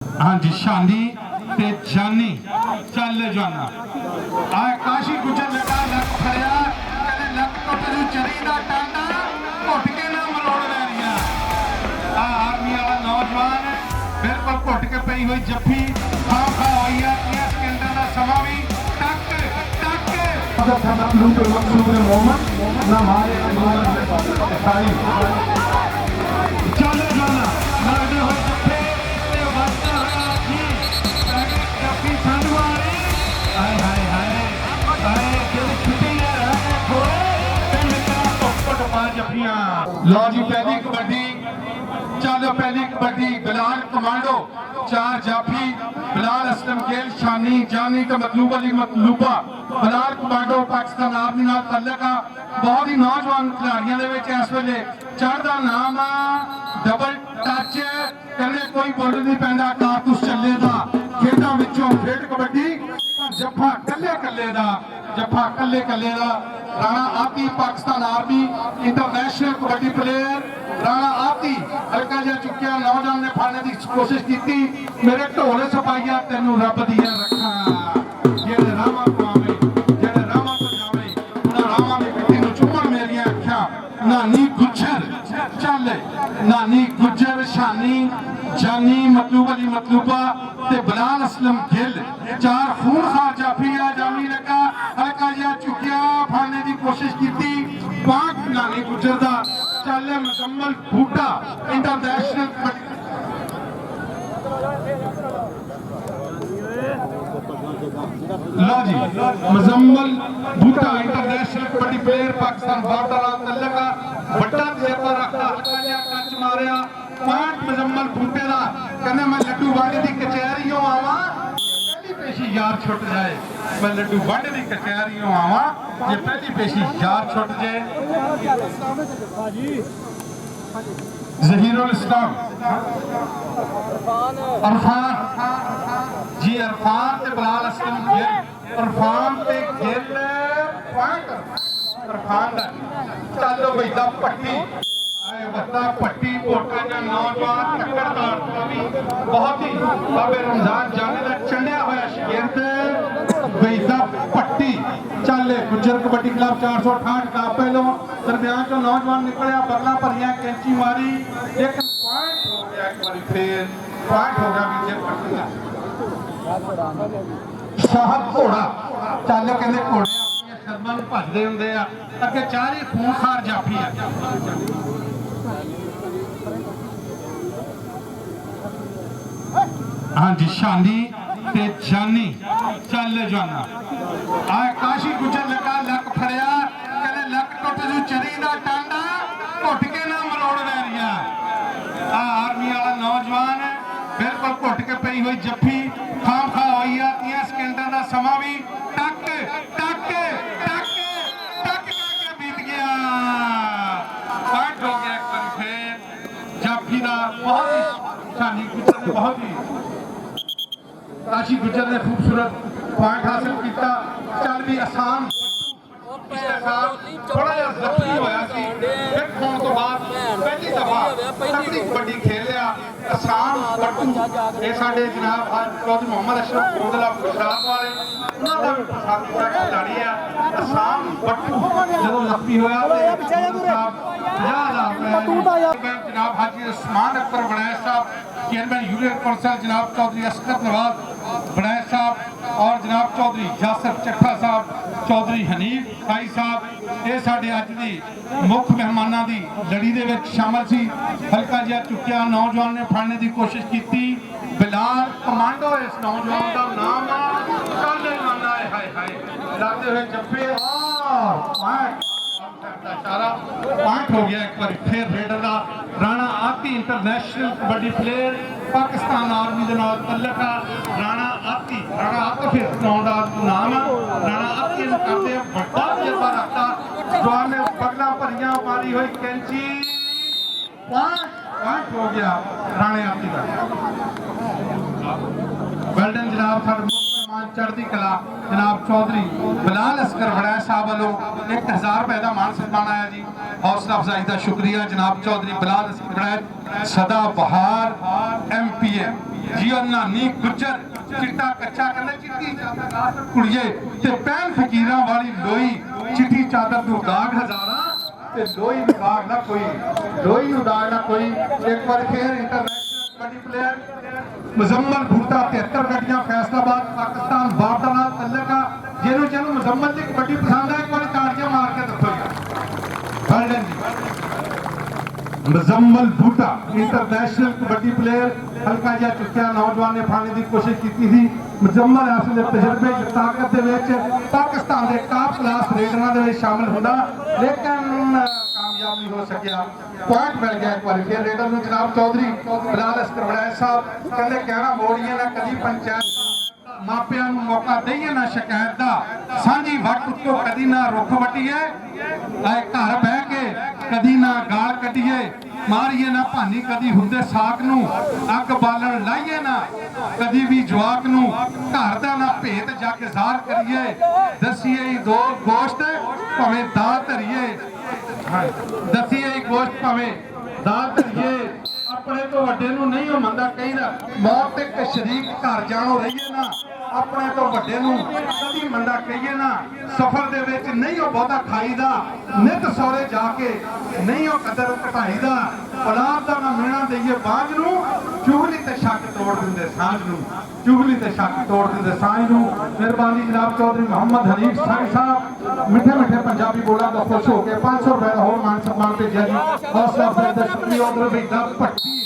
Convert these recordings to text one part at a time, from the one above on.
हाँ जी, शानी ते जानी चल जाना आ काशी गुजर लगा लक फड़िया कदे लक टुट जू चरी दा टांडा घुट के ना मरोड़ लैनिया आ आर्मी वाला नौजवान बिल्कुल घुट के पई हुई जफ्फी खा खा होई है 30 सेकंडां दा समा भी टक टक मकसूद मोहम्मद ना मारे साई चल जाना लगदे होए जफ्फे ते वास्ता जी जफ्फी संधवारी हाय हाय हाय हाय दिल छुट्टी है रहने खोए ते मित्रा टुट पा जफ्फियां लो जी पहली कबड्डी चलो पहली कबड्डी बिलाल कमांडो चार जाफी बिलाल असलम गेल शानी जानी का मतलूब अली मतलूबा बिलाल कमांडो पाकिस्तान आर्मी नाल तल्लक आ बहुत ही नौजवान खिलाड़ियों के इस वेले चढ़दा नाम आ डबल टच कहने कोई बोल नहीं पैंदा कारतूस चले दा खेडां विचों खेड कबड्डी जफ्फा कल्ले कल्ले दा जफ्फा कल्ले कल्ले दा राणा आती Pakistan army international kabaddi player Rana आती हल्का जा चुकिया नौजवान ने फाड़ने की कोशिश की मेरे ढोले सपाइया तेनू रब दिया रखा जेड़े रामा पावे जेड़े रामा तो जावे उन्हां रामा दी मिट्टी नू चुम्मण मेरियां अखां नानी गुजर चल नानी गुजर शानी जानी मतलूब अली मतलूबा ते बिलाल असलम गिल चार खून खार जाफिया जामी लगा हल्का जा चुकिया फाड़ने की कोशिश की पाक नानी गुजर दा चल मुजम्मल बूटा इंटरनेशनल लो जी Muzammal Boota international kabaddi player Pakistan border तल्लका बड़ा तजर्बा रखता हल्का जिहा टच मारिया पॉइंट मुजम्मल बूटे दा कहंदे मैं लड्डू वाले दी कचहरीओं आवां पहली पेशी यार छुट जाए मैं लड्डू वाले दी कचहरीओं आवां जे पहली पेशी यार छुट जाए जहीरुल इस्लाम अरफान जी अरफान ते बिलाल असलम गिल अरफान ते गिल पॉइंट अरफान दा चलो भाई दा पट्टी आए बता पट्टी पोटा जा नौजवान टक्करदार बहुत ही बाबे रमजान जाने दा चंडिया होया शागिर्द बेदा पट्टी चल गुजर कबड्डी क्लब 468 का पहलो दरमियान जो नौजवान निकलिया बरला भरिया कैंची मारी लेकिन पॉइंट हो गया एक बार फिर पॉइंट हो गया विजय पट्टी का साहब घोड़ा चल कहंदे घोड़े अपनी शर्मा नूं भजदे हुंदे आ अगे चार ही खूनखार जाफी आ हाँ जी शानी ते जानी चल जाना आ काशी गुजर लगा लक फड़िया कहले लक टुट जू चरी दा टांडा घुट के ना मरोड़ लैनिया आ आर्मी वाला नौजवान बिल्कुल घुट के पई हुई जफ्फी खाम खा होई है 30 सेकंडां दा समा भी टक टक टक टक करके बीत गया पॉइंट हो गया एक बार फिर जाफी दा बहुत ही शानी गुजर ने बहुत ही काशी गुजर ने खूबसूरत पॉइंट हासिल किया चल भी आसान थोड़ा जिहा जख्मी होया सी फिट होने तो बाद पहली दफा तगड़ी कबड्डी खेल लिया आसान पट्टू ये साडे जनाब चौधरी मोहम्मद अशरफ गोदला गुजरात वाले उन्हां दा भी पसंदीदा खिलाड़ी है आसान पट्टू जदों जख्मी होया ते साहब 50,000 जनाब हाजी उस्मान अकबर बनाए साहब चेयरमैन यूनियन कौंसल जनाब चौधरी असगर नवाज बनाए साहब और जनाब चौधरी यासर चट्ठा साहब चौधरी हनीफ खाई साहब ये साडे अज दी मुख्य मेहमानां दी लड़ी दे विच शामिल सी हल्का जिहा चुकिया नौजवान ने फड़ने की कोशिश की बिलाल कमांडो इस नौजवान का नाम चल जाना है हाय हाय लगते हुए जफ्फे और पॉइंट हो गया एक बार फिर रेडर का राणा आती international kabaddi player Pakistan army के नाल तल्लक आ राणा आती फिर नाम है राणा आती करते बड़ा तजर्बा रखता जवान ने पगला भरिया मारी हुई कैंची पॉइंट हो गया राणे आती का वेल्डन जनाब साडे मेहमान चढ़ती कला जनाब चौधरी बिलाल असगर बड़ैच साहब वालों 1000 रुपए का मान सम्मान आया जी हौसला अफजाई का शुक्रिया जनाब चौधरी बिलाल असगर बड़ैच सदा बहार MPA जियो नानी गुजर चिट्टा कच्चा कहंदे चिट्टी चादर कुड़िए ते पैन फकीरां वाली लोई चिट्टी चादर नूं दाग हज़ारां ते लोई नूं दाग ना कोई लोई नूं दाग ना कोई। एक बार फिर इंटरनेशनल कबड्डी प्लेयर मुजम्मल भुट्टा 73 गड्डियां फैसलाबाद पाकिस्तान बाप दा नाल तल्लक आ ਜਿਹਨੂੰ ਮੁਜ਼ੰਮਲ ਦੀ ਕਬੱਡੀ ਪਸੰਦ ਹੈ ਇੱਕ ਵਾਰ ਤਾੜੀਆਂ ਮਾਰ ਕੇ ਦੱਸੋ ਜੀ। ਗੋਲਡਨ ਜੀ ਮੁਜ਼ੰਮਲ ਭੁੱਟਾ ਇੰਟਰਨੈਸ਼ਨਲ ਕਬੱਡੀ ਪਲੇਅਰ ਹਲਕਾ ਜਿਹਾ ਚੁੱਕਿਆ ਨੌਜਵਾਨ ਨੇ ਫਾਣੇ ਦੀ ਕੋਸ਼ਿਸ਼ ਕੀਤੀ ਸੀ। ਮੁਜ਼ੰਮਲ ਇਸ ਦੇ ਤਜਰਬੇ ਦੀ ਤਾਕਤ ਦੇ ਵਿੱਚ ਪਾਕਿਸਤਾਨ ਦੇ ਟਾਪ ਕਲਾਸ ਰੇਡਰਾਂ ਦੇ ਵਿੱਚ ਸ਼ਾਮਿਲ ਹੁੰਦਾ ਲੇਕਿਨ ਕਾਮਯਾਬ ਨਹੀਂ ਹੋ ਸਕਿਆ। ਪੁਆਇੰਟ ਮਿਲ ਗਿਆ ਇੱਕ ਵਾਰ ਫਿਰ ਰੇਡਰ ਨੂੰ ਜਨਾਬ ਚੌਧਰੀ ਬਲਾਲ ਅਸਕਰ ਵੜੈਚ ਸਾਹਿਬ ਕਹਿੰਦੇ ਕਹਿਣਾ ਮੋੜੀਏ ਨਾ ਕਦੀ ਪੰਚਾਇਤ ਮਾਪਿਆਂ ਨੂੰ ਮੌਕਾ ਦਈਏ ਨਾ ਸ਼ਿਕਾਇਤ ਦਾ ਸਾਂਝੀ ਵੱਟ ਉੱਤੋਂ ਕਦੀ ਨਾ ਰੁੱਖ ਵੱਟੀਏ ਐ ਘਰ ਬਹਿ ਕੇ ਕਦੀ ਨਾ ਗਾਲ ਕੱਢੀਏ ਮਾਰੀਏ ਨਾ ਭਾਨੀ ਕਦੀ ਹੁੰਦੇ ਸਾਕ ਨੂੰ ਅੱਗ ਬਾਲਣ ਲਾਈਏ ਨਾ ਕਦੀ ਵੀ ਜਵਾਕ ਨੂੰ ਘਰ ਦਾ ਨਾ ਭੇਤ ਜੱਗ ਜ਼ਾਹਰ ਕਰੀਏ ਦਸੀਏ ਦੋ ਗੋਸ਼ਤ ਭਾਵੇਂ ਦਾਲ ਧਰੀਏ ਦਸੀਏ ਗੋਸ਼ਤ ਭਾਵੇਂ ਦਾਲ ਧਰੀਏ ਆਪਣੇ ਤੋਂ ਵੱਡੇ ਨੂੰ ਨਹੀਂ ਮੰਨਦਾ ਕਹੀਦਾ ਮੌਤ ਤੇ ਇੱਕ ਸ਼ਰੀਕ ਘਰ ਜਾਣੋ ਰਹੀਏ ਨਾ ਆਪਣੇ ਤੋਂ ਵੱਡੇ ਨੂੰ ਕਦੀ ਮੰਦਾ ਕਹੀਏ ਨਾ ਸਫ਼ਰ ਦੇ ਵਿੱਚ ਨਹੀਂ ਉਹ ਬਹੁਤਾ ਖਾਈਦਾ ਨਿਤ ਸੌਰੇ ਜਾ ਕੇ ਨਹੀਂ ਉਹ ਕਦਰ ਘਟਾਈਦਾ ਔਲਾਦ ਦਾ ਨਾ ਮਿਹਣਾ ਦਈਏ ਬਾਝ ਨੂੰ ਚੁਗਲੀ ਤੇ ਸ਼ੱਕ ਤੋੜ ਦਿੰਦੇ ਸਾਂਝ ਨੂੰ ਚੁਗਲੀ ਤੇ ਸ਼ੱਕ ਤੋੜ ਦਿੰਦੇ ਸਾਂਝ ਨੂੰ। ਮਿਹਰਬਾਨੀ ਜਨਾਬ ਚੌਧਰੀ ਮੁਹੰਮਦ ਹਨੀਫ ਸਾਈ ਸਾਹਿਬ ਮਿੱਠੇ ਮਿੱਠੇ ਪੰਜਾਬੀ ਬੋਲਾਂ ਦਾ ਖੁਸ਼ ਹੋ ਕੇ 500 ਰੁਪਏ ਦਾ ਹੋਰ ਮਾਨ ਸਨਮਾਨ ਭੇਜਿਆ ਜੀ। ਹੌਸਲਾ ਅਫਜ਼ਾਈ ਦਾ ਸ਼ੁਕਰੀਆ। ਉਧਰ ਬੇਦਾ ਭੱਟੀ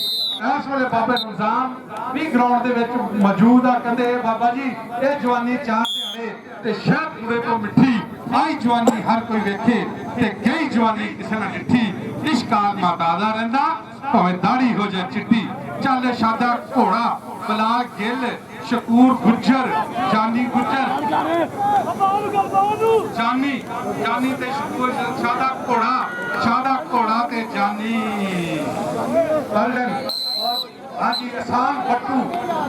ਇਸ ਵੇਲੇ ਬਾਬੇ ਨਿਜ਼ਾਮ ਵੀ ਗਰਾਊਂਡ ਦੇ ਵਿੱਚ ਮੌਜੂਦ ਆ ਕਹਿੰਦੇ ਬਾਬਾ ਜੀ ਇਹ ਜਵਾਨੀ ਚਾਰ ਦਿਹਾੜੇ ਤੇ ਸ਼ਹਿਦ ਪੂਰੇ ਤੋਂ ਮਿੱਠੀ ਆਈ ਜਵਾਨੀ ਹਰ ਕੋਈ ਵੇਖੇ ਤੇ ਗਈ ਜਵਾਨੀ ਕਿਸੇ ਨਾ ਡਿੱਠੀ ਇਸ਼ਕਾਲ ਮਾਤਾ ਦਾ ਰਹਿੰਦਾ ਭਾਵੇਂ ਦਾੜੀ ਹੋ ਜਾਏ ਚਿੱਟੀ ਚੱਲ ਸ਼ਾਦਾ ਘੋੜਾ ਬਲਾਲ ਗਿੱਲ ਸ਼ਕੂਰ ਗੁੱਜਰ ਜਾਨੀ ਗੁੱਜਰ ਜਾਨੀ ਤੇ ਸ਼ਕੂਰ ਸ਼ਾਦਾ ਘੋੜਾ ਤੇ ਜਾਨੀ ਗੋਲਡਨ हाजी एहसान भट्टू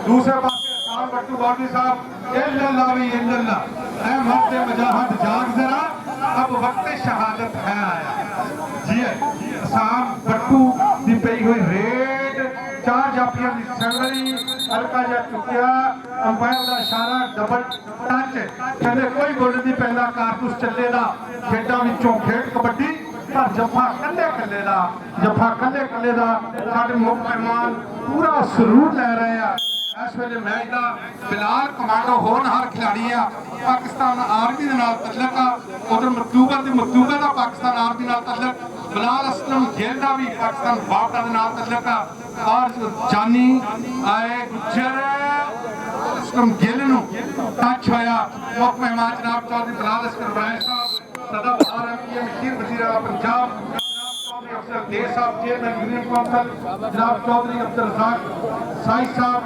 दूसरे पास एहसान भट्टू बावली साहब इल्लल्लाह भी इल्लल्लाह ऐ मर्द मजाहत जाग जरा अब वक्त शहादत है आया जी एहसान भट्टू दी पई हुई रेड चार जाफियां दी संगली हल्का जा चुकिया अंपायर दा इशारा डबल टच कहंदे कोई गोल नहीं पैंदा कारतूस ਚੱਲੇ ਦਾ ਖੇਡਾਂ ਵਿੱਚੋਂ ਖੇਡ ਕਬੱਡੀ पर जफा कल्ले कल्ले दा साडे मुख मेहमान पूरा सरूर लै रहे हैं। इस वेले मैच का बिलाल कमांडो होनहार खिलाड़ी आ पाकिस्तान आर्मी दे नाल तल्लक आ उधर मकतूबा दा पाकिस्तान आर्मी नाल तल्लक बिलाल असलम गिल दा भी पाकिस्तान बापटा दे नाल तल्लक आ और जानी आए गुजर असलम गिल नूं टच होया मुख मेहमान जनाब चौधरी बिलाल असकर वड़ैच साहब सदा बहार मीर वजीर पंजाब चौधरी अफसर देर साहब चेयरमैन यूनियन कौंसल जनाब चौधरी अब्दुल रज़ाक साई साहब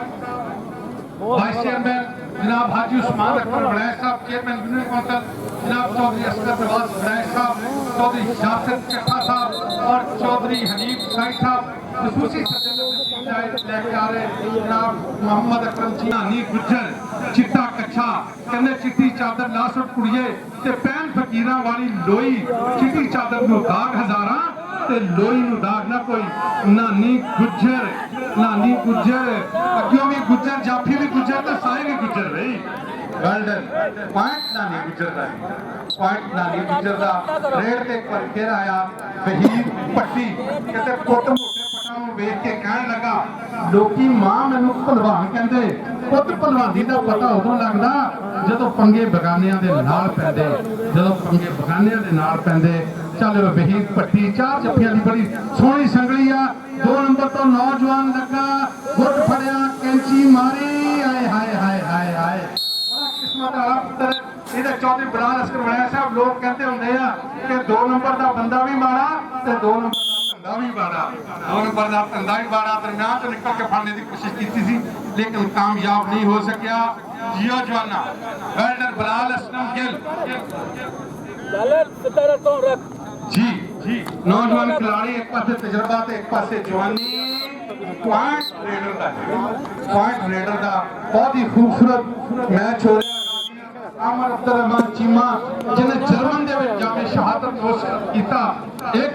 वाइस चेयरमैन जनाब हाजी उस्मान अकबर वड़ैच साहब चेयरमैन यूनियन कौंसल जनाब चौधरी असगर नवाज वड़ैच साहब चौधरी यासिर चट्टा साहब और चौधरी हनीफ साई साहब खसूसी लेके आ रहे जनाब मोहम्मद अकरम चीनी गुजर चिट्टा कच्छा कहने चिट्टी चादर ला सुट कुड़िए ते पैन फकीरां वाली लोई चिट्टी चादर नूं दाग हज़ारां ते लोई नूं दाग ना कोई। नानी गुजर अग्यों भी गुजर जाफी भी गुजर ते साए भी गुजर भाई गोल्डन पॉइंट नानी गुजर दा रेड ते एक बार फिर आया वहीद पट्टी कहते पुट मोटे पटां नूं वेख के कहण लगा लोकी मां मैनूं भलवान कहंदे पुत भलवानी दा पता उदों लगदा जदों पंगे बगानियां दे नाल पैंदे चल वहीद पट्टी चार जफ्फियां दी बड़ी सोहनी संगली आ 2 नंबर तो नौजवान लगा गुट फड़िया कैंची मारी हाय हाय हाय हाय हाय बड़ा किस्मत वाला पुत्र ਇਹਦੇ ਚੌਧਰੀ ਬਿਲਾਲ ਅਸਕਰ ਵੜੈਚ ਸਾਹਿਬ ਲੋਕ ਕਹਿੰਦੇ ਹੁੰਦੇ ਆ ਕਿ 2 ਨੰਬਰ ਦਾ ਬੰਦਾ ਵੀ ਮਾੜਾ ਤੇ 2 ਨੰਬਰ ਦਾ ਧੰਦਾ ਵੀ ਮਾੜਾ 2 ਨੰਬਰ ਦਾ ਧੰਦਾ ਵੀ ਮਾੜਾ ਦਰਮਿਆਨ ਤੋਂ ਨਿਕਲ ਕੇ ਫੜਨੇ ਦੀ ਕੋਸ਼ਿਸ਼ ਕੀਤੀ ਸੀ ਲੇਕਿਨ ਕਾਮਯਾਬ ਨਹੀਂ ਹੋ ਸਕਿਆ। ਜਿਓ ਜਵਾਨਾ ਵੈਲਡਰ ਬਿਲਾਲ ਅਸਲਮ ਗਿੱਲ जी नौजवान खिलाड़ी एक पासे तजर्बा ते एक पासे जवानी पॉइंट रेडर दा बहुत ही खूबसूरत मैच हो रहा। आमर अब्दुल रहमान चीमा जिन्हें जर्मन दे विच जाके शहादत नोश कीता एक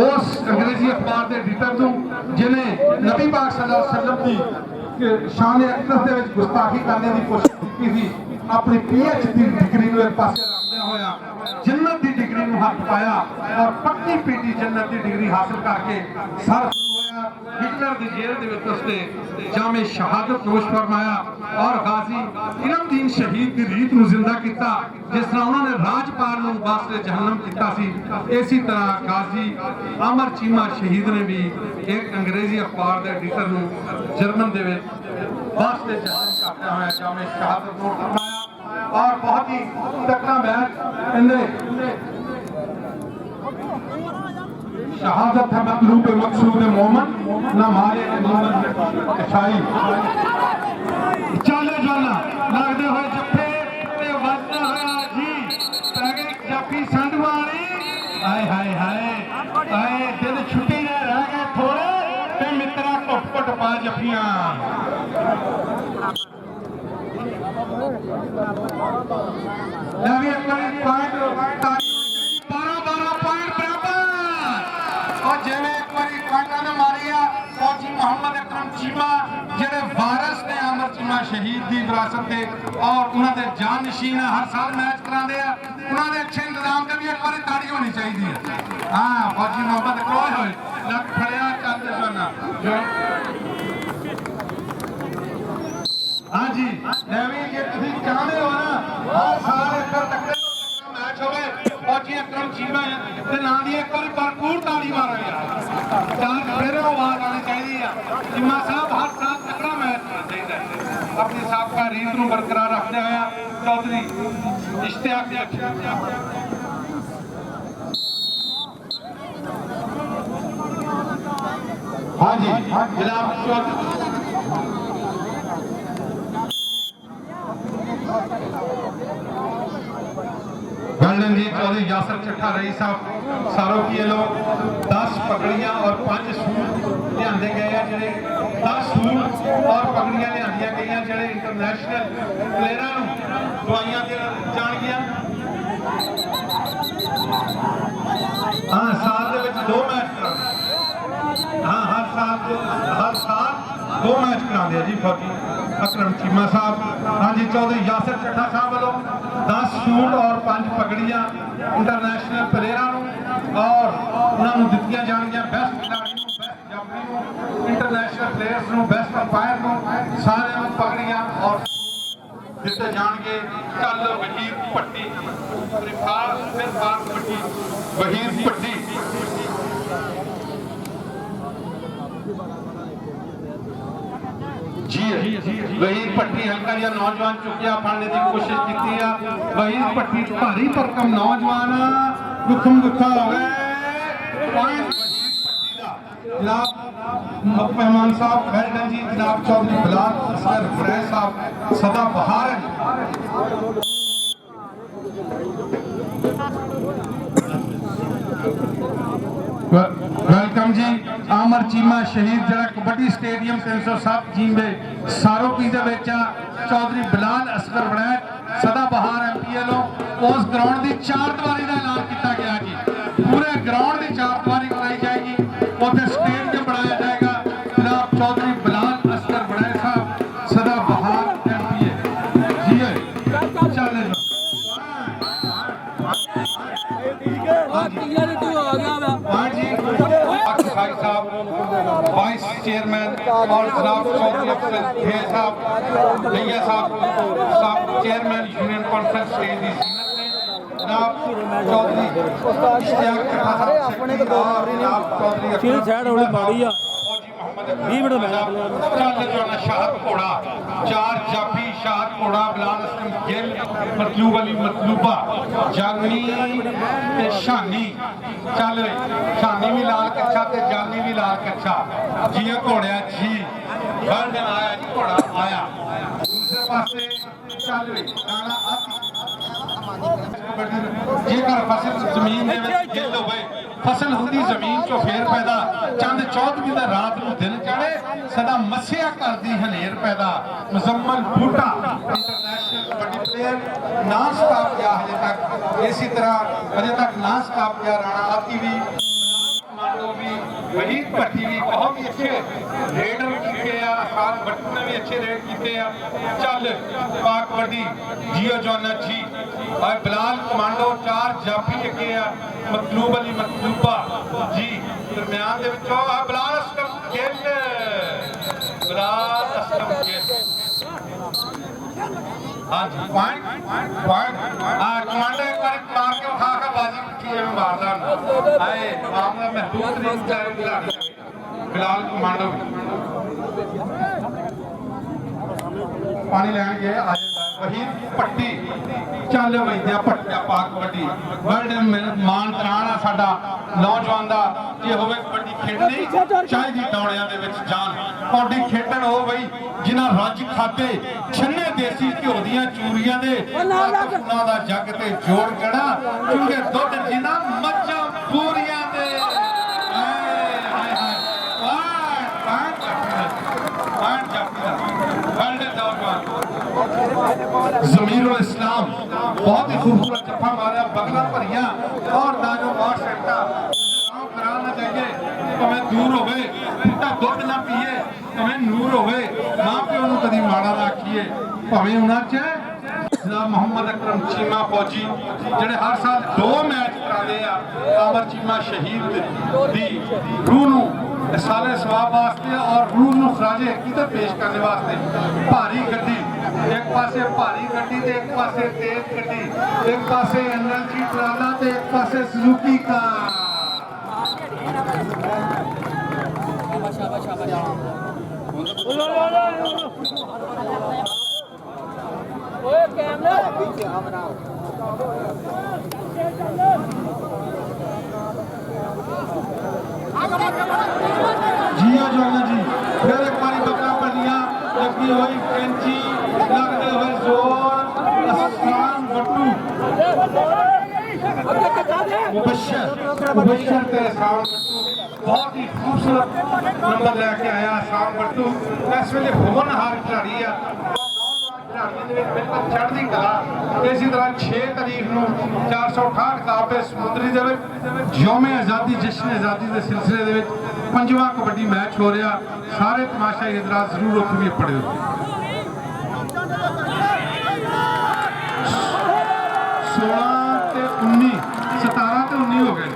उस अंग्रेजी अखबार दे एडिटर नूं जिन्हें नबी पाक सल्लल्लाहु अलैहि वसल्लम दी शान अकदस दे विच गुस्ताखी करने की कोशिश की थी। अपनी PhD डिग्री को एक पासे रखदे होया जन्नत की डिग्री में हाथ पाया और पक्की पीटी जन्नत की डिग्री हासिल करके सर हिटलर की जेल दे विच उसने जामे शहादत नोश फरमाया और गाजी इनामुद्दीन शहीद की रीत नूं जिंदा किया जिस तरह उन्होंने राजपाल नूं वास्ते जहन्नम किया सी। इसी तरह गाजी अमर चीमा शहीद ने भी एक अंग्रेजी अखबार के एडिटर नूं जर्मन दे विच वास्ते जहन्नम करते हुए जामे शहादत नोश फरमाया और बहुत ही तगड़ा मैच इन्हें शहादत है मतलूब मकसूद मोमन न मारे मोमन शाही चले जाना लगते हुए जफे ते वजदा होया जी पैगे जफी संडवाणी हाय हाय हाय आए दिन छुट्टी ने रह गए थोड़े ते मित्रा घुट घुट पा जफियां एक बारी पॉइंट 12 पॉइंट बराबर और जिवें एक बारी पॉइंटां ने मारी आ फौजी मोहम्मद अकरम चीमा जेडे वारिस ने अमर चीमा शहीद की विरासत के और उन्होंने जानशीन हर साल मैच कराते हैं उन्होंने अच्छे इंतजाम के भी एक बार ताड़ी होनी चाहिए। हाँ फौजी मोहम्मद अकरम होए लग फड़िया चलते जाना हाँ जी नवी जे तुसीं चाहते हो ना हर साल एक तकड़े मैच होवे फौजी अकरम चीमा ते नां दी एक बार भरपूर ताड़ी मारो यार चार फिर आवाज आनी चाहिए चीमा साहब हर साल तकड़ा मैच होना चाहिए अपनी साबका रीत नूं बरकरार रखते हुए चौधरी इश्तियाक हाँ जी जनाब चौधरी गोल्डन जी चौधरी यासर चट्ठा रही साहब सारों की लोग 10 पगड़ियां और 5 सूट लियाते गए हैं जेडे 10 सूट और पगड़ियां लियादियां गई जेडे इंटरनेशनल प्लेयरां नूं दवाइयां देण जाणगियां। हाँ साल दे विच 2 मैच कराने हाँ हर साल 2 मैच कराते जी फौजी अकरम चीमा साहब। हाँ जी चौधरी यासर चट्ठा साहब वालों 10 सूट और 5 पगड़ियां इंटरनेशनल प्लेयरां और उन्होंने दित्तियां जाणगियां बेस्ट खिलाड़ी नूं बेस्ट जाफी नूं इंटरनेशनल प्लेयर्स नूं बेस्ट अंपायर नूं सारे नूं पगड़ियां और दिते जाणगे। कल वहीर भट्टी वहीर भट्टी जी वहीर भट्टी हल्का या नौजवान चुकिया फड़ने की कोशिश की वहीर भट्टी भारी भरकम नौजवान गुथम गुथा हो गए जनाब मेहमान साहब वेलडन जी जनाब चौधरी बिलाल असगर फरैज साहब सदा बहार वेलकम जी। आमर चीमा शहीद जरा कबड्डी स्टेडियम 307 जींबे सारोपी दे विच चौधरी बिलाल असगर फरैज सदा बहार MPL उस ग्राउंड की 4 दीवारी का ऐलान किया गया जी पूरे ग्राउंड की 4 दीवारी बनाई जाएगी उसे स्टेडियम बनाया जाएगा। जनाब चौधरी बिलाल असगर फरैज साहब सदा बहार MPL जी चले वाइस चेयरमैन और जनाब चौधरी साहब भैया साहब चेयरमैन यूनियन कॉन्फ्रेंस स्टेट की जनाब चौधरी इश्तियाक चौधरी शाहद घोड़ा 4 जाफी शाहद घोड़ा बिलाल असलम गिल मतलूब अली मतलूबा जानी शानी चल शानी भी लाल कच्छा ते जानी भी लाल कच्छा जी घोड़िया जी वर्ल्ड आया जी घोड़ा आया दूसरे पासे चल राणा जेकर फसल जमीन गिल हो फसल होंगी जमीन चो फेर पैदा चंद चौधरी का रात को दिन चढ़े सदा मस्या करती हनेर पैदा मुजम्मल बूटा इंटरनेशनल कबड्डी प्लेयर ना स्टॉप किया हजे तक इसी तरह हजे तक ना स्टॉप किया राणा आती भी वहीद भट्टी भी बहुत ही अच्छे रेडर किए खान भट्टू ने भी अच्छे रेड किए चल पाक कबड्डी जियो जॉनर जी और बिलाल कमांडो 4 जाफी अगे मतलूब अली मतलूबा जी दरम्यान दे विचों बिलाल असलम गिल हाँ जी पॉइंट कमांडो एक बार मार के उठा के बाजी उठी है मारदा आए मामला महदूद नहीं खिलाड़ी बिलाल कमांडो पानी लैन गए आ वहीद पट्टी चल वैद्या पट्टिया पाक कबड्डी वर्ल्ड मान तराना साडा नौजवान दा जे होवे कबड्डी खेडनी चाहिदी दौड़ियां दे विच जान कबड्डी खेडण हो बई जिन्हां रज खाते छन्ने देसी घिओ दियां चूरियां दे उन्हां दा जग ते जोड़ कड़ा चुंगे दुध जिन्हां मੱਝਾਂ पूरियां दे हाय हाय ज़मीरुल इस्लाम बहुत ही खूबसूरत जफा मारा बगला भरिया और दानो और सकता कराना चाहिए तुम्हें दूर होवे फुटा दुध ना पीए तुम्हें नूर होवे मां प्यो नूं कदी माड़ा ना आखिए भावें उन्हां च मोहम्मद अकरम चीमा फौजी जिहड़े हर साल 2 मैच कराते हैं आमर चीमा शहीद दी रूह नूं साले सवाब वास्ते और रूह नूं खराजे हकीकत पेश करने वास्ते भारी गड्डी एक पासे भारी गड्डी ते एक पासे तेज गड्डी एक पासे एनर्जी ट्राला ते एक पासे सुजुकी का ओए कैमरा जियो जॉनर जी फिर एक बारी बकरा पलिया लगी हुई कैंची लगते हुए जोर आसान बट्टू मुबशर ते आसान बट्टू बहुत ही खूबसूरत नंबर लेके आया आसान बट्टू इस वेले होनहार खिलाड़ी है चढ़ती कला इसी तरह 6 तारीख ਨੂੰ 468 ਕਾਬੇ ਸਮੁੰਦਰੀ ਦੇ ਵਿੱਚ ਯੌਮੇ ਆਜ਼ਾਦੀ ਜਸ਼ਨ ਆਜ਼ਾਦੀ ਦੇ ਸਿਲਸਿਲੇ ਦੇ ਵਿੱਚ 5ਵਾਂ ਕਬੱਡੀ ਮੈਚ ਹੋ ਰਿਹਾ ਸਾਰੇ ਤਮਾਸ਼ਾਈ ਹਜ਼ਰਾਤ ਜ਼ਰੂਰ ਉੱਥੇ ਵੀ ਪੜਿਓ 16 ਤੇ 19 17 ਤੇ 19 ਹੋ ਗਏ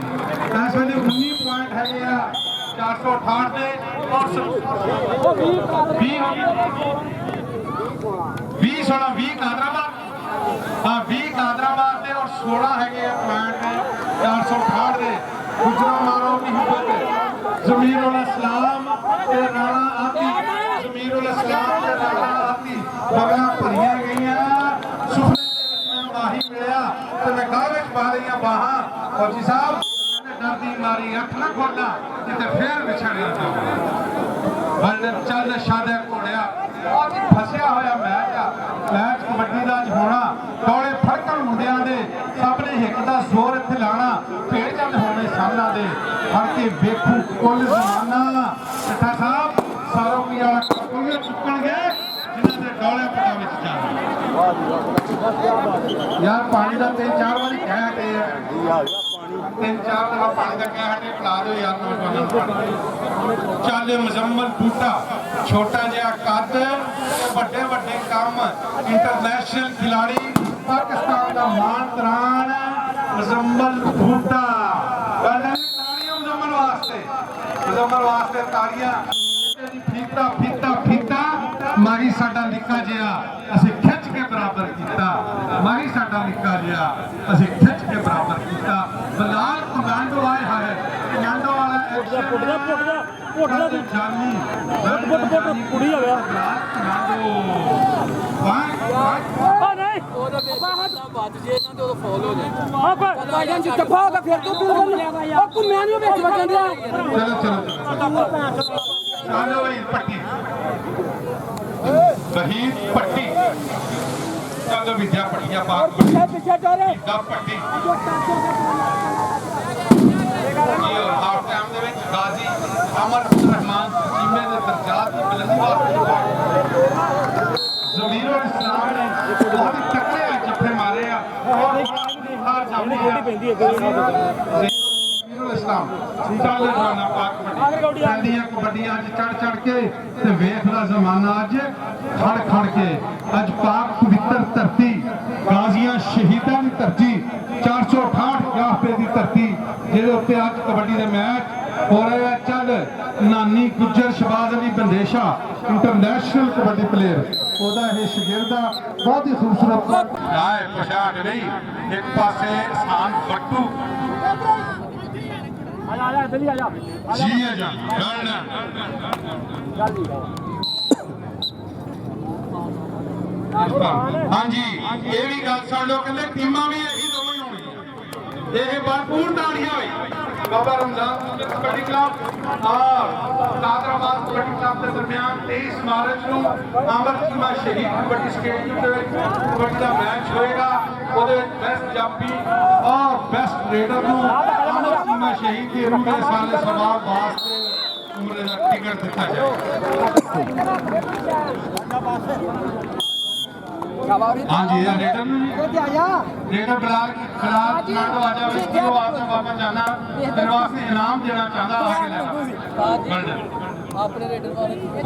ਇਸ ਵੇਲੇ 19 ਪੁਆਇੰਟ ਹੈਗੇ ਆ 468 ਦੇ ਔਰ 20 कादराबाद हाँ 20 कादराबाद दे और 16 है पॉइंट ने 468 दे गुजरा मारो ज़मीरुल इस्लाम ते राणा आती ज़मीरुल इस्लाम ते राणा आती बगला भरिया गई सुपने मैं माही मिलिया तो मैं गाँव में पा लिया बाहां फौजी साहब डरदी मारी अख ना खोलना जिते फिर विछड़ जाता चल शादे घोड़िया फसिया होया मैच कबड्डी का अज होना दौड़े फड़कन मुंडिया दे सब ने हिक दा जोर इत्थे लाना भेड़ चंद होने सामना दे फड़ के वेखू कुल जमाना ठा साहब सारोगी वाला कोई चुकण गए जिन्हां दे डोले पटा विच जाना यार पानी का 3-4 बारी कह हटे है 3-4 दफा पानी का कह हटे पिला दो यार नौजवानों चल मुजम्मल बूटा छोटा जिहा कद ਵੱਡੇ ਵੱਡੇ ਕੰਮ इंटरनेशनल खिलाड़ी पाकिस्तान का मान तरान मुजम्मल बूटा ताड़ियां मुजम्मल वास्ते ताड़ियां फीता फीता फीता माही साडा निक्का जिहा असीं खिच के बराबर कीता माही साडा निक्का जिहा असीं खिच के बराबर कीता बिलाल कमांडो आए है कमांडो वाला जानी कुड़ी आ गया कमांडो बात जे ना तो फॉल हो जाए हां भाईजान जी दफा होगा फिर तो दूर और को मैनू ਵਿੱਚ ਵਜਣ ਦਿਆ चलो भाई पट्टी शहीद पट्टी चलो विद्या पट्टिया पाक पीछे डरे पट्टी ये हाफ टाइम ਦੇ ਵਿੱਚ गाजी अमर रहमान जिम्मे ਦੇ दर्जात ਦੀ बुलंदी वास्ते ज़मीरुल इस्लाम ने बहुत ही तकड़े जफे मारे और हार जाती है ज़मीरुल इस्लाम चल जाना पाक कबड्डी कबड्डियां चढ़ के ते वेखदा जमाना अज खड़ खड़ के अज पाक पवित्र धरती गाजियां शहीदां दी धरती 468 गाफे दी धरती जिहदे उत्ते अज कबड्डी दे मैच हो रहे हैं। चल नानी गुज्जर शबाज अली बंदेशा इंटरनेशनल कबड्डी प्लेयर ओदा ये शागिर्दा बहुत ही खूबसूरत राय पोशाक नहीं एक पासे स्थान बट्टू जी आजा हाँ जी ये भी गल सुन लो कहते टीमां भी यही दोवें होनी ये भरपूर ताड़ियां हुई बाबा रमजान कबड्डी क्लब और कादराबाद कबड्डी क्लब के दरमियान 23 मार्च को अमर चीमा शहीद कबड्डी स्टेडियम कबड्डी का मैच होएगा। बेस्ट जापी और बेस्ट रेडर को अमर चीमा शहीद के रूप में साले सवाल वास्ते उम्र का टिकट दिता जाए। हाँ जी रेडर बिलाल नाटो आजा विस्की वास्ते वापस जाना तेरे वास्ते इनाम देना चाहता आके लेना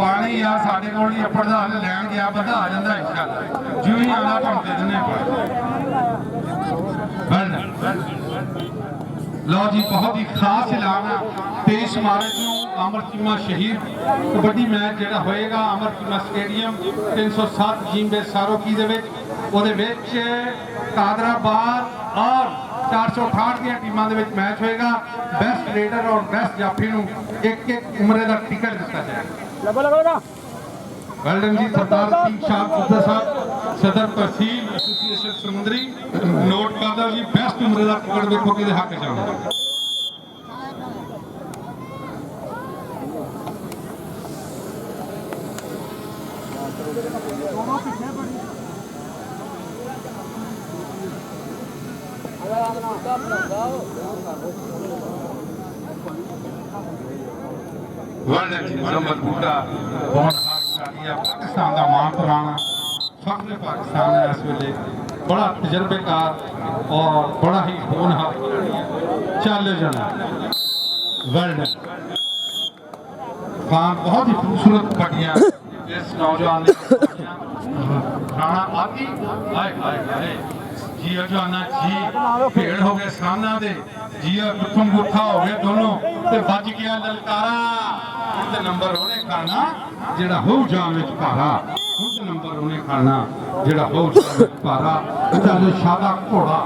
पानी यार साढ़े कोल ही प्रधान लैन गया बंदा आ जाता इंशाल्लाह जो ही आना तुम दे देने लो जी बहुत ही खास ऐलान है 23 मार्च को अमर चीमा शहीद कबड्डी मैच जो होएगा अमर चीमा स्टेडियम 307 जिम्बे सारोकी कादराबाद और 468 की टीमों के मैच होएगा। बेस्ट रेडर और बेस्ट जाफी को एक उम्र का टिकट दिता जाएगा। वेलडन जी सरदार सिंह शाह गुप्ता साहब सदर तहसील एसोसिएशन समुद्री नोट करदा जी बेस्ट उम्र का टिकट देखो कि हक जाना पाकिस्तान का मान पुराना फख्र पाकिस्तान है इस वेले बड़ा तजर्बेकार और बड़ा ही होनहार चल जाना वर्ल्ड खान बहुत ही खूबसूरत कबड्डियां इस नौजवान राणा आदि हाय हाय हाय जी अजाना जी भेड़ हो गए साना दे जी गुत्थम गुत्था हो गए दोनों ते बज गया ललकारा उनके नंबर होने खाना जेड़ा हो जाम विच भारा उनके नंबर होने खाना जेड़ा हो जाम विच भारा चल शादा घोड़ा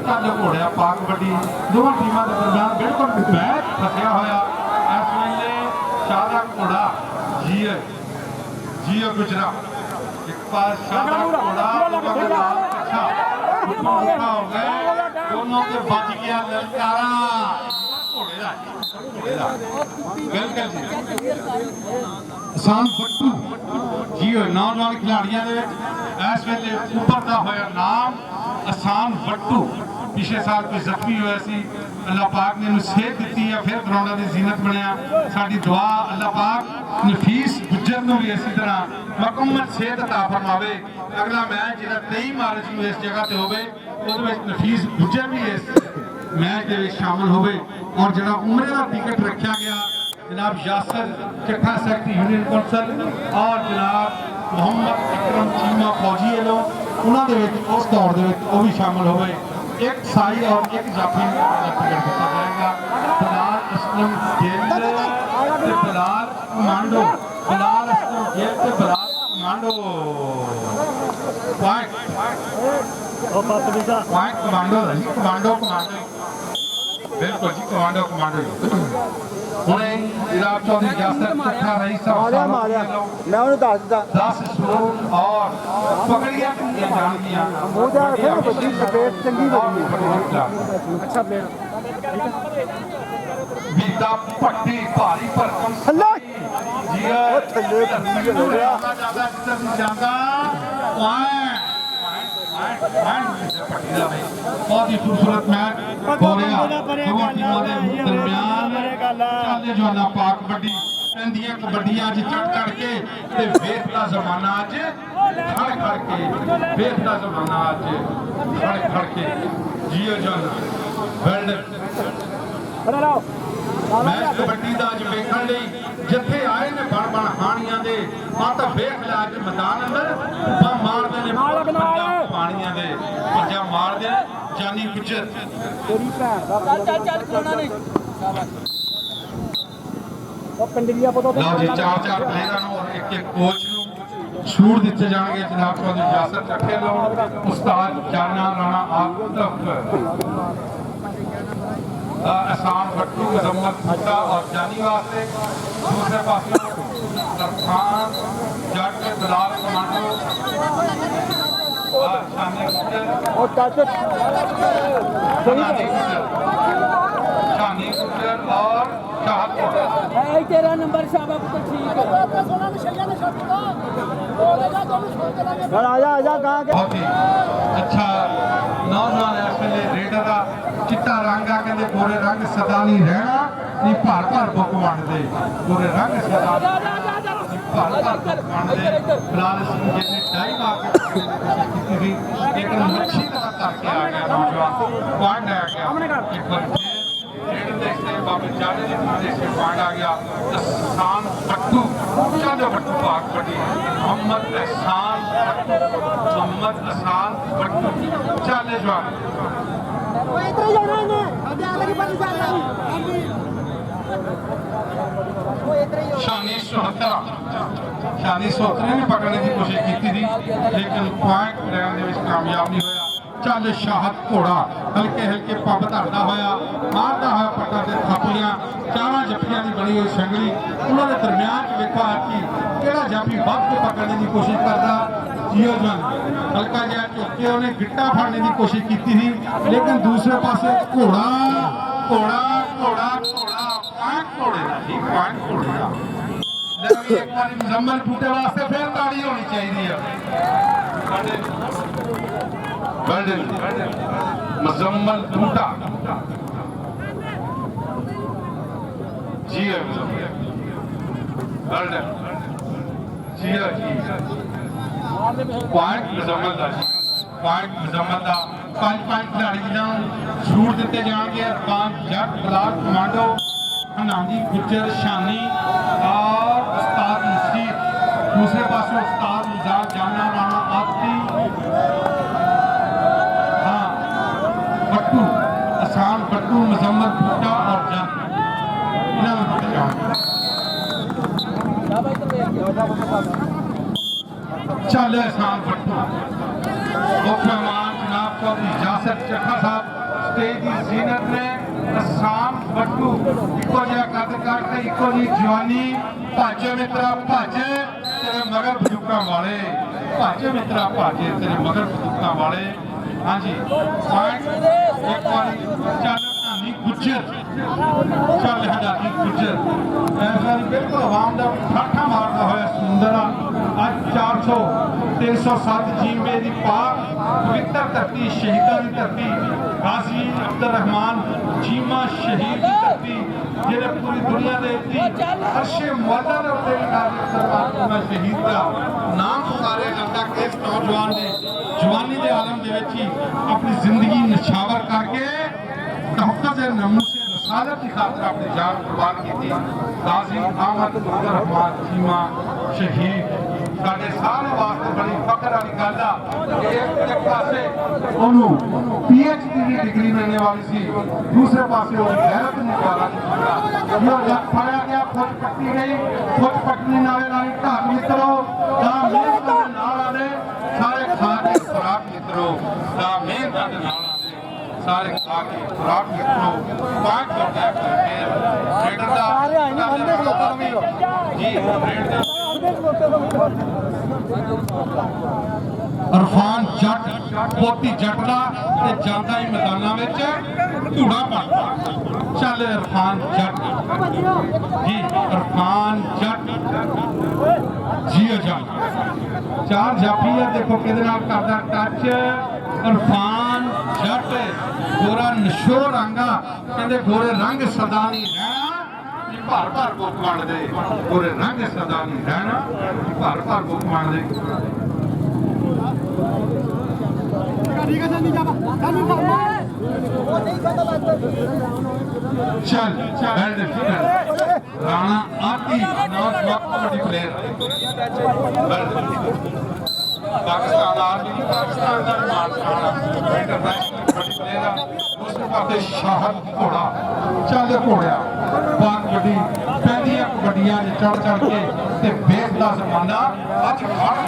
चल घोड़िया पाक कबड्डी दोनों टीमां दे दरमियान बिल्कुल मैच फसिया होया इस वेले शादा घोड़ा जी गुजरा एक पास शादा घोड़ा अच्छा हो गए दोनों के बच गया ललकारा आसान बट्टू जी नौजवान खिलाड़ियों के इस वेले उभरता होया नाम आसान बट्टू पिछले साल कोई जख्मी होया सी अल्लाह पाक ने सेहत दी है फिर ग्राउंड की जीनत बनया साडी दुआ अल्लाह पाक नफीस गुज्जर को भी इसी तरह मुकम्मल सेहत अता फरमावे। अगला मैच जो 23 मार्च को इस जगह से होवे नफीस गुज्जर भी इस मैच के शामिल होवे और जो उम्र का टिकट रखा गया जनाब Yasir Chattha secretary union council और जनाब मोहम्मद अकरम चीमा फौजी वालों उन्होंने उस दौड़ के भी शामिल होवे एक साई और एक जाफी टिकट दिता जाएगा। Bilal Aslam jail Bilal commando Bilal Aslam jail से Bilal commando point commando commando commando बिल्कुल जी कमांडो कमांडो हुणे जनाब चौधरी यासर चट्ठा रईस साहब मैं उन्हें दस स्लोन और पकड़ियां जान चंगी अच्छा प्लेयर बीता पट्टी भारी भरकम जी बहुत ही खूबसूरत मैच हो रहा दोनों टीमों के दरमियान चलते जाना पाक कबड्डी पेंदियां कबड्डियां अज चढ़ के ते वेखदा जमाना अज खड़ के वेखदा जमाना अज खड़ के जियो जाना वर्ल्ड मैच कबड्डी का अज वेखण लई जिथे आए ने बण बण हाणियां दे मत वेख लै अज मैदान अंदर बा मारदे ने पाणियां दे भज्जा मारदे जानी गुजर तेरी भैन दा चल चल खलोना नहीं ओ पिंडीया पतो लो जी चार चार प्लेयरां नु और एक एक कोच नु छूट दिते जाणगे जनाब चौधरी इजाजत रखे लो उस्ताद जाना राणा आसिफ एहसान भट्टू मुजम्मल भुट्टा और जानी वास्ते दूसरे पास सरफान जट बिलाल कमांडो शानी गुजर और तेरा नंबर शाबाश तो ठीक है बहुत ही अच्छा नौजवान है इसमें रेडर का चिट्टा रंग आ कहते गोरे रंग सदा नहीं रहना नहीं भर भर बुक वंडदे गोरे रंग सदा भर भर बुक वंडदे फिलहाल इसमें जिसने टाइम आके लेकिन मच्छी का करके आ गया नौजवान पॉइंट आ गया एक बार फिर देखते हैं बाबा जाने से पॉइंट आ गया एहसान भट्टू चलो भट्टू भाग पड़ी मोहम्मद एहसान भट्टू चले जवान शानी सोहतरा ने पकड़ने की कोशिश की थी लेकिन पॉइंट लेने में कामयाब नहीं होया चल शाहत घोड़ा हल्के हल्के पब धरता होया मारता होया पट्टा से थापियां चारा जफ्फियां की बनी हुई संगली उन्होंने दरम्यान च वेखो कि केड़ा जाफी वध के पकड़ने की कोशिश करता जियोजन हल्का जिहा झुक के उन्हें गिट्टा फड़ने की कोशिश की थी लेकिन दूसरे पासे घोड़ा घोड़ा घोड़ा घोड़ा पॉइंट घोड़े का जी पॉइंट घोड़े का एक बार मुजम्मल बूटे वास्ते फिर ताड़ी होनी चाहिए मुजम्मल बूटा जी है जी है पॉइंट मुजम्मल का पॉइंट मुजम्मल का 5 खिलाड़ी जिन्होंने छूट दिते जाएंगे अरफान जट बिलाल कमांडो हनाजी गुजर शानी और उस्ताद नसीर दूसरे पास उस्ताद निजाम जाना राणा आती हाँ भट्टू एहसान भट्टू मुजम्मल भुट्टा और जन चल एहसान भट्टू मुख्यमान जनाब चौधरी इजाजत चट्ठा साहब स्टेज की जीनत ने एहसान भट्टू इको जिहा कद करके इको जी जवानी भाजे मित्रा भाजे तेरे मगर बजुका वाले भाजे मित्रा भाजे तेरे मगर बजुका वाले हाँ जी पॉइंट एक बारी चल हनानी गुजर चल हनानी गुजर इस बारी बिल्कुल आवाम का ठाठा मारता हुआ सुंदरा आज 400 307 जीमे की पाक पवित्र धरती शहीदों की धरती गाजी अब्दुल रहमान जीमा शहीद की धरती जिन्हें पूरी दुनिया के अर्शे मौला ने उत्ते सरकार शहीद का नाम पुकारे करता कि इस नौजवान ने जवानी के आलम के अपनी जिंदगी निछावर करके तहफ़्फ़ुज़ नमूसे रसालत की खातिर अपनी जान कुर्बान की थी गाजी अहमद अब्दुल रहमान जीमा शहीद साडे सारे वास्ते बड़ी फख्र वाली गल आ एक पासे ओनू पीएचडी की डिग्री मिलने वाली सी दूसरे पासे वो गैरत ने वाला ये जब फड़या गया खुद पट्टी गई खुद पटनी नाले नाली ढाक मित्रों दा मेहनत दे नाल आले सारे खा के खुराक मित्रों दा मेहनत दे नाल आले सारे खा के खुराक मित्रों पाक कर गया ट्रेडर दा जी ट्रेडर अरफान जट पोती जट का जाता ही मैदाना धूड़ा पड़ता चल अरफान जट जी अरफान जट जी जट चार जाफी है देखो कि करता टच अरफान जट गोरा नशो रंगा कहते गोरे रंग सदा नहीं रहना भर भर बुक वंड दे गोरे रंग सदा नहीं रहना भर भर बुक वंड दे चल राणा आती not kabaddi player Pakistan army Pakistan का इंटरनेशनल कबड्डी प्लेयर उस पासे शाहद घोड़ा चल घोड़िया बाग कबड्डी पहली कबड्डियां चढ़ चढ़ के ते बेस का जमाना अज खड़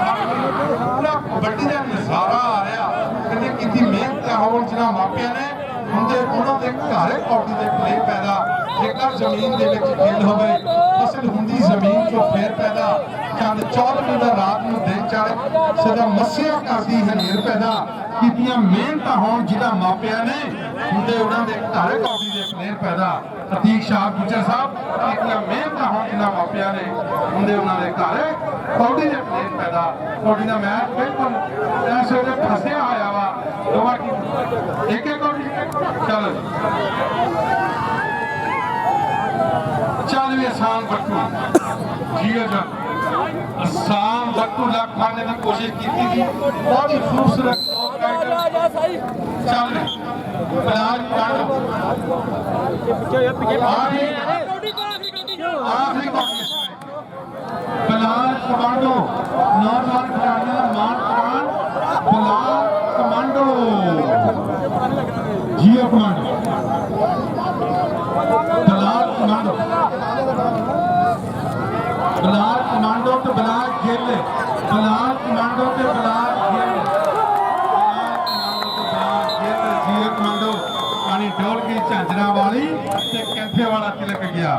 पूरा कबड्डी का नजारा आ रहा कहते कितनी मेहनत होने जिन्होंने मापिया ने ਹੁੰਦੇ ਉਹਨਾਂ ਦੇ ਘਰ ਕੌਡੀ ਦੇ ਪਲੇ ਪੈਦਾ ਜੇਕਰ ਜ਼ਮੀਨ ਦੇ ਵਿੱਚ ਖੇਲ ਹੋਵੇ ਫਸਲ ਹੁੰਦੀ ਜ਼ਮੀਨ ਚੋਂ ਫੇਰ ਪੈਦਾ ਚੰਦ 14ਵੀਂ ਦਾ ਰਾਤ ਨੂੰ ਦਿਨ ਚੜ੍ਹ ਸਦਾ ਮੱਸਿਆ ਕਰਦੀ ਹਨੇਰ ਪੈਦਾ ਕੀਤੀਆਂ ਮਿਹਨਤਾਂ ਹੋਣ ਜਿਹਦਾ ਮਾਪਿਆਂ ਨੇ ਹੁੰਦੇ ਉਹਨਾਂ ਦੇ ਘਰ ਕੌਡੀ ਦੇ ਪਲੇ ਪੈਦਾ ਅਤੀਕ ਸ਼ਾਹ ਗੁੱਜਰ ਸਾਹਿਬ ਕੀਤੀਆਂ ਮਿਹਨਤਾਂ ਹੋਣ ਜਿਹਦਾ ਮਾਪਿਆਂ ਨੇ ਹੁੰਦੇ ਉਹਨਾਂ ਦੇ ਘਰ ਕੌਡੀ ਦੇ ਪਲੇ ਪੈਦਾ ਕੌਡੀ ਦਾ ਮੈਚ ਬਿਲਕੁਲ ਇਸ ਵੇਲੇ ਫਸਿਆ ਹੋਇਆ ਵਾ ਦੋਵਾਂ ਕੀ ਇੱਕ ਕੌਡੀ चल चल भी आसान बट्टू जियो जन आसान बट्टू लग खाने की कोशिश की थी बहुत ही खूबसूरत चल बिलाल कांडो आखिरी बिलाल कमांडो नौजवान खिलाड़ी मान खान बिलाल कमांडो जियो commando Bilal commando Bilal commando तो बिलाल गेले बिलाल कमांडो तो बिलाल गेले जियो कमांडो पानी डोल की झांझरा वाली ते कैंथे वाला तिलक गया